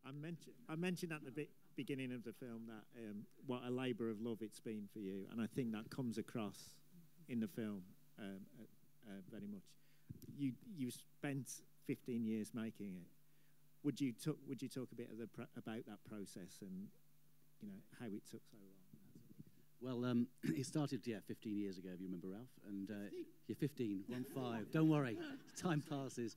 I mentioned at the beginning of the film that what a labour of love it's been for you, and I think that comes across in the film very much. You spent 15 years making it. Would you talk a bit about that process and how it took so long? Well, it started 15 years ago, if you remember, Ralph, and you're 15, 1-5. Don't worry, time passes,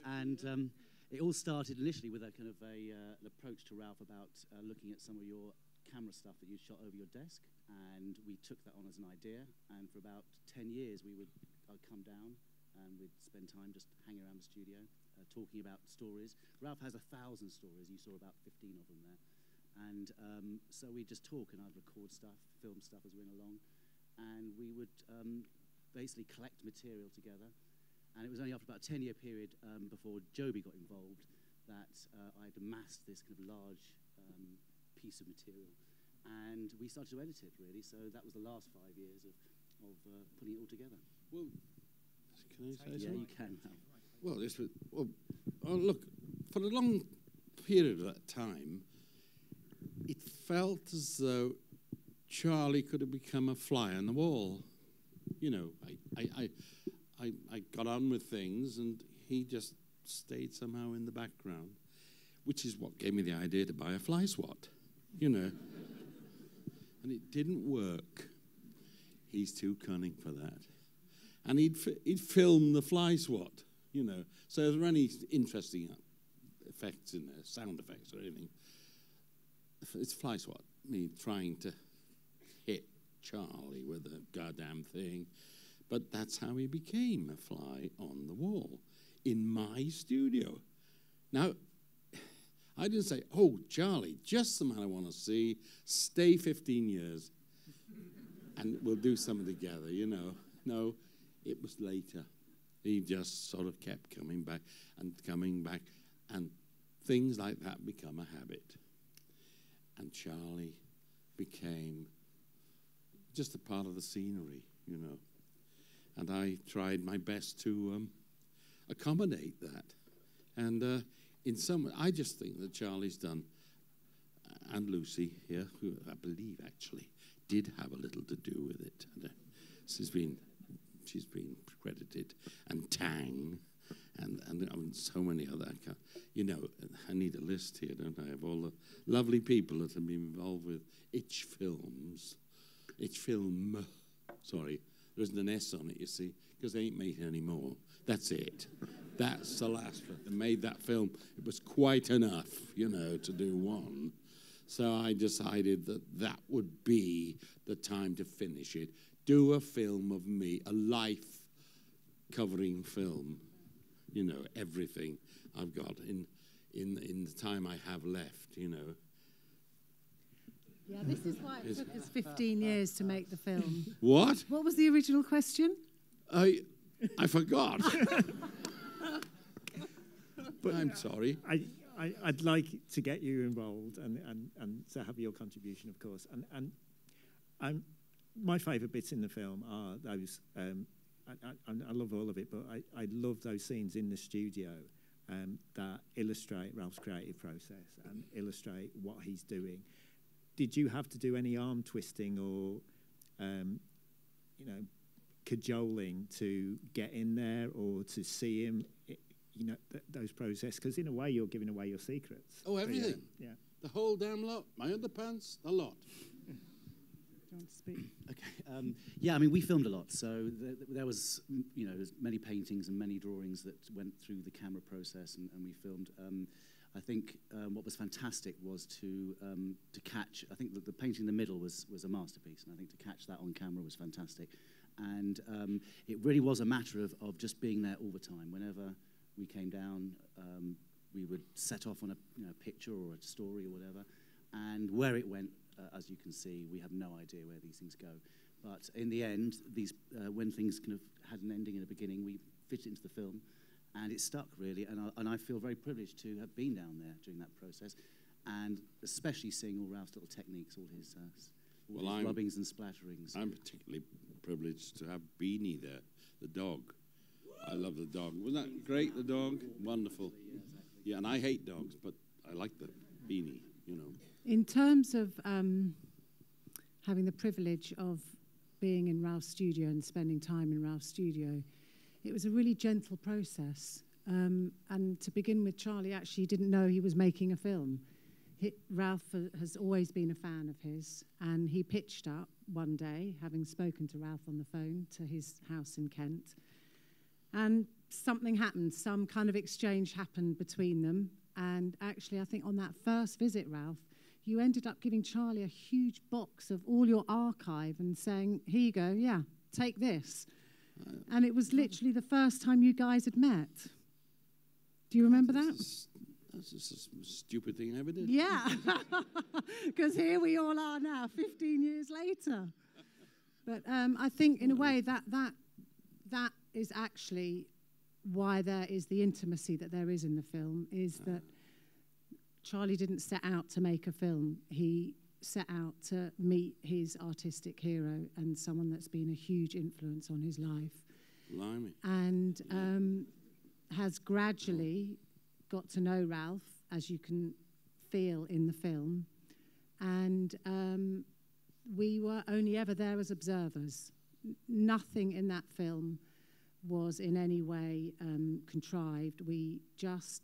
and it all started initially with a kind of an approach to Ralph about looking at some of your camera stuff that you'd shot over your desk, and we took that on as an idea, and for about 10 years I'd come down and we'd spend time just hanging around the studio talking about stories. Ralph has 1,000 stories. You saw about 15 of them there. And so we'd just talk, and I'd record stuff, film stuff as we went along, and we would basically collect material together. And it was only after about a 10-year period before Joby got involved that I'd amassed this kind of large piece of material. And we started to edit it, really. So that was the last 5 years of putting it all together. Well, can I say something? Yeah, you can. Well, look, for a long period of that time, it felt as though Charlie could have become a fly on the wall. I got on with things, and he just stayed somehow in the background, which is what gave me the idea to buy a fly swat, And it didn't work. He's too cunning for that. And he'd film the fly swat, So if there were any interesting effects in there, sound effects or anything, it's fly swat, me trying to hit Charlie with a goddamn thing. But that's how he became a fly on the wall in my studio. Now, I didn't say, oh, Charlie, just the man I want to see, stay 15 years, and we'll do something together, No, it was later. He just sort of kept coming back, and things like that become a habit. And Charlie became just a part of the scenery, And I tried my best to accommodate that. And in some way, I just think that Charlie's done, and Lucy here, who I believe actually did have a little to do with it. And, she's been credited, and Tang, and so many other. I need a list here, don't I, of all the lovely people that have been involved with Itch Films. Itch Film, sorry, there isn't an S on it, you see, because they ain't making any more. That's it. That's the last one. They made that film. It was quite enough, to do one. So I decided that would be the time to finish it. Do a film of me, a life-covering film. Everything I've got in the time I have left, Yeah, this is why it took us 15 years to make the film. What? What was the original question? I forgot. But I'm sorry. I'd like to get you involved and to have your contribution, of course. And my favourite bits in the film are those. I love all of it, but I love those scenes in the studio that illustrate Ralph's creative process and illustrate what he's doing. Did you have to do any arm twisting or, cajoling to get in there or to see him? Those processes, because in a way you're giving away your secrets. Oh, everything. Yeah. The whole damn lot. My underpants, a lot. Do you want to speak? Okay. We filmed a lot. So there was, there's many paintings and many drawings that went through the camera process, and we filmed. I think what was fantastic was to catch. I think that the painting in the middle was a masterpiece, and I think to catch that on camera was fantastic. And it really was a matter of just being there all the time. Whenever we came down, we would set off on a picture or a story or whatever, and where it went, as you can see, we have no idea where these things go. But in the end, when things kind of had an ending and a beginning, we fit it into the film, and it stuck really. And I feel very privileged to have been down there during that process, and especially seeing all Ralph's little techniques, all his rubbings and splatterings. I'm particularly privileged to have Beanie there, the dog. I love the dog. Wasn't that great, the dog? Wonderful. Yeah, and I hate dogs, but I like the beanie, you know. In terms of having the privilege of being in Ralph's studio and spending time in Ralph's studio, it was a really gentle process. And to begin with, Charlie actually didn't know he was making a film. Ralph has always been a fan of his, and he pitched up one day, having spoken to Ralph on the phone, to his house in Kent. And something happened, some kind of exchange happened between them. And actually, I think on that first visit, Ralph, you ended up giving Charlie a huge box of all your archive and saying, here you go, yeah, take this. And it was literally the first time you guys had met. Do you remember that? That's just a stupid thing I ever did. Yeah, because here we all are now, 15 years later. But I think, in a way, that is actually why there is the intimacy that there is in the film, is that Charlie didn't set out to make a film. He set out to meet his artistic hero and someone that's been a huge influence on his life. Blimey. And has gradually got to know Ralph, as you can feel in the film. And we were only ever there as observers. Nothing in that film was in any way contrived. We just,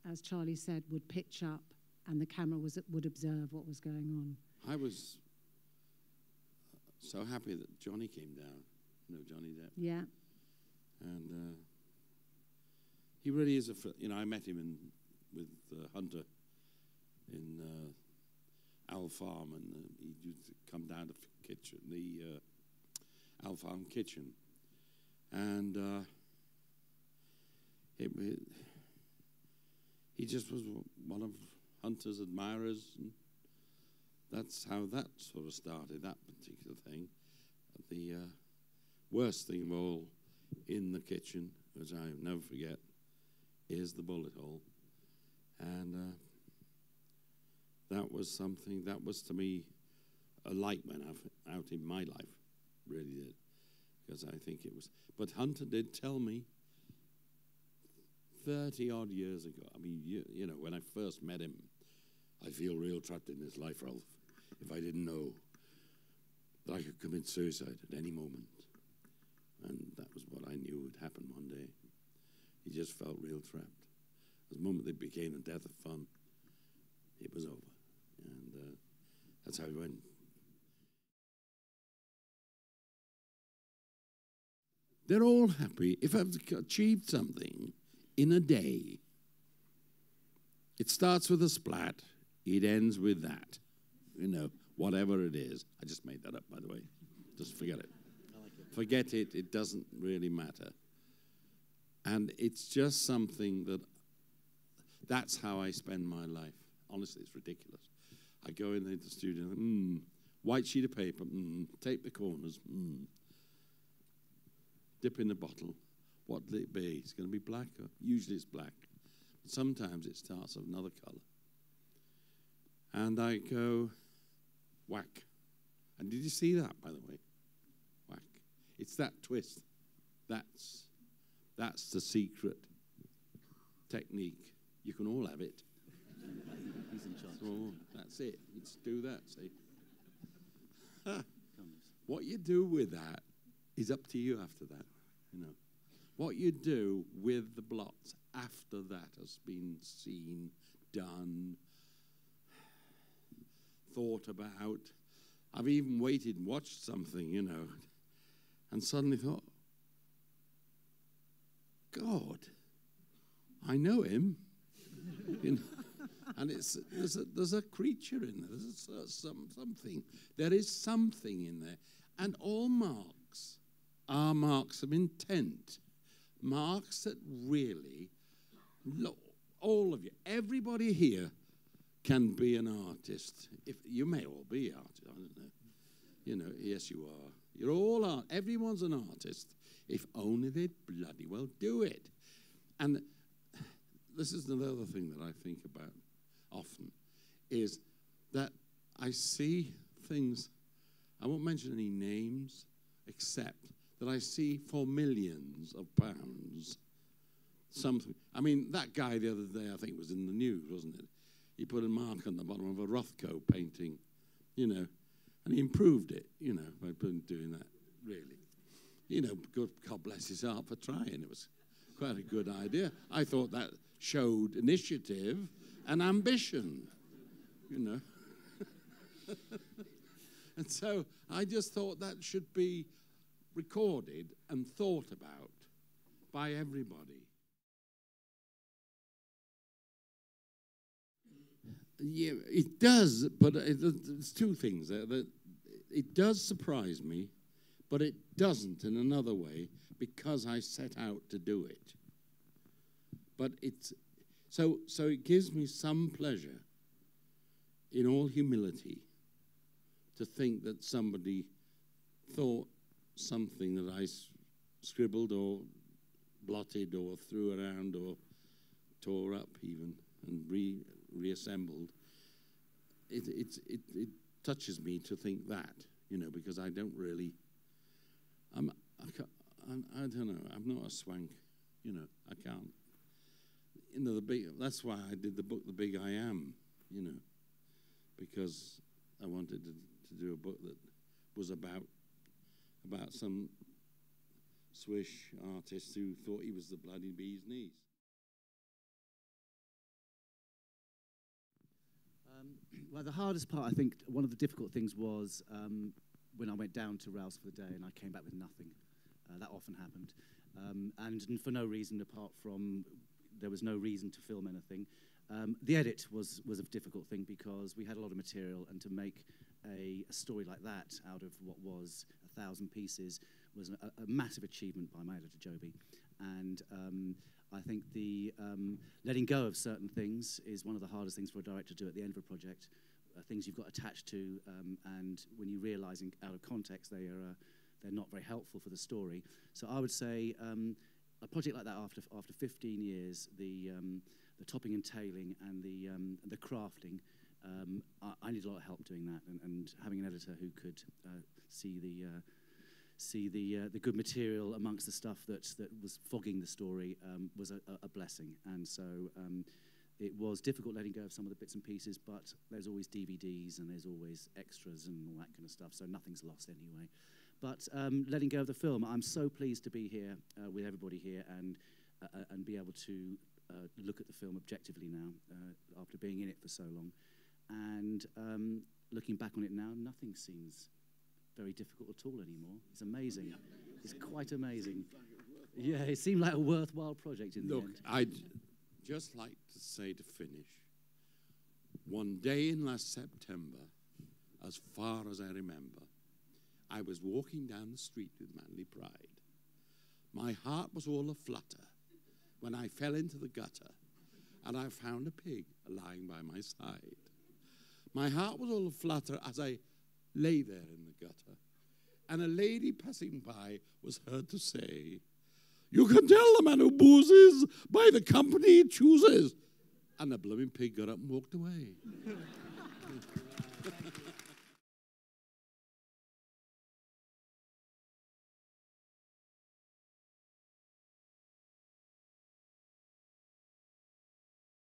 as Charlie said, would pitch up and the camera would observe what was going on. I was so happy that Johnny came down. You know Johnny Depp? Yeah. And he really is I met him with Hunter in Owl Farm, and he used to come down to the Owl Farm kitchen. And he just was one of Hunter's admirers, and that's how that sort of started, that particular thing. The worst thing of all in the kitchen, which I'll never forget, is the bullet hole. And that was something, that was to me, a light went out in my life, really did. Because I think it was, but Hunter did tell me 30 odd years ago, I mean, you know, when I first met him, I feel real trapped in this life, Ralph, if I didn't know that I could commit suicide at any moment. And that was what I knew would happen one day. He just felt real trapped. The moment it became a death of fun, it was over. And that's how it went. They're all happy. If I've achieved something in a day, it starts with a splat, it ends with that. You know, whatever it is. I just made that up, by the way. Just forget it. I like it. Forget it, it doesn't really matter. And it's just something that's how I spend my life. Honestly, it's ridiculous. I go in the studio, white sheet of paper, tape the corners, dip in the bottle. What will it be? It's going to be black. Usually it's black. But sometimes it starts of another color. And I go, whack. And did you see that, by the way? Whack. It's that twist. That's the secret technique. You can all have it. He's in charge. So that's it. Let's do that, see? What you do with that is up to you after that, you know. What you do with the blots after that has been seen, done, thought about. I've even waited and watched something, you know, and suddenly thought, God, I know him. You know? And there's a creature in there. There's something. There is something in there. And all marks are marks of intent. Marks that really, all of you, everybody here can be an artist. If you may all be artists, I don't know. You know, yes you are. You're all art. Everyone's an artist. If only they'd bloody well do it. And this is another thing that I think about often, is that I see things, I won't mention any names, except that I see for millions of pounds something. I mean, that guy the other day, I think, was in the news, wasn't it? he put a mark on the bottom of a Rothko painting, you know, and he improved it, you know, by doing that, really. You know, God bless his heart for trying. It was quite a good idea. I thought that showed initiative and ambition, you know. And so I just thought that should be recorded and thought about by everybody. Yeah, it does, but there's two things there. That it does surprise me, but it doesn't in another way, because I set out to do it. But it's so it gives me some pleasure, in all humility, to think that somebody thought something that I scribbled or blotted or threw around or tore up even and reassembled. It touches me to think that, you know, because I don't really. I don't know. I'm not a swank, you know. I can't. You know, that's why I did the book, The Big I Am, you know, because I wanted to do a book that was about some Swiss artist who thought he was the bloody bee's knees. Well, the hardest part, I think, one of the difficult things was when I went down to Ralph's for the day and I came back with nothing. That often happened. And for no reason apart from there was no reason to film anything. The edit was a difficult thing because we had a lot of material, and to make a story like that out of what was 1,000 pieces was a massive achievement by my editor, Joby. And I think the letting go of certain things is one of the hardest things for a director to do at the end of a project. Things you've got attached to, and when you realise out of context they're not very helpful for the story. So I would say a project like that after 15 years, the topping and tailing and the crafting, I need a lot of help doing that, and having an editor who could see the good material amongst the stuff that was fogging the story was a blessing. And so it was difficult letting go of some of the bits and pieces, but there's always DVDs and there's always extras and all that kind of stuff, so nothing's lost anyway. But letting go of the film, I'm so pleased to be here with everybody here and be able to look at the film objectively now after being in it for so long. And looking back on it now, nothing seems very difficult at all anymore. It's amazing. It's quite amazing. Yeah, it seemed like a worthwhile project in the end. Look, I'd just like to say to finish, one day in last September, as far as I remember, I was walking down the street with Manly Pride. My heart was all aflutter when I fell into the gutter and I found a pig lying by my side. My heart was all aflutter as I lay there in the gutter, and a lady passing by was heard to say, "You can tell the man who boozes by the company he chooses." And the blooming pig got up and walked away.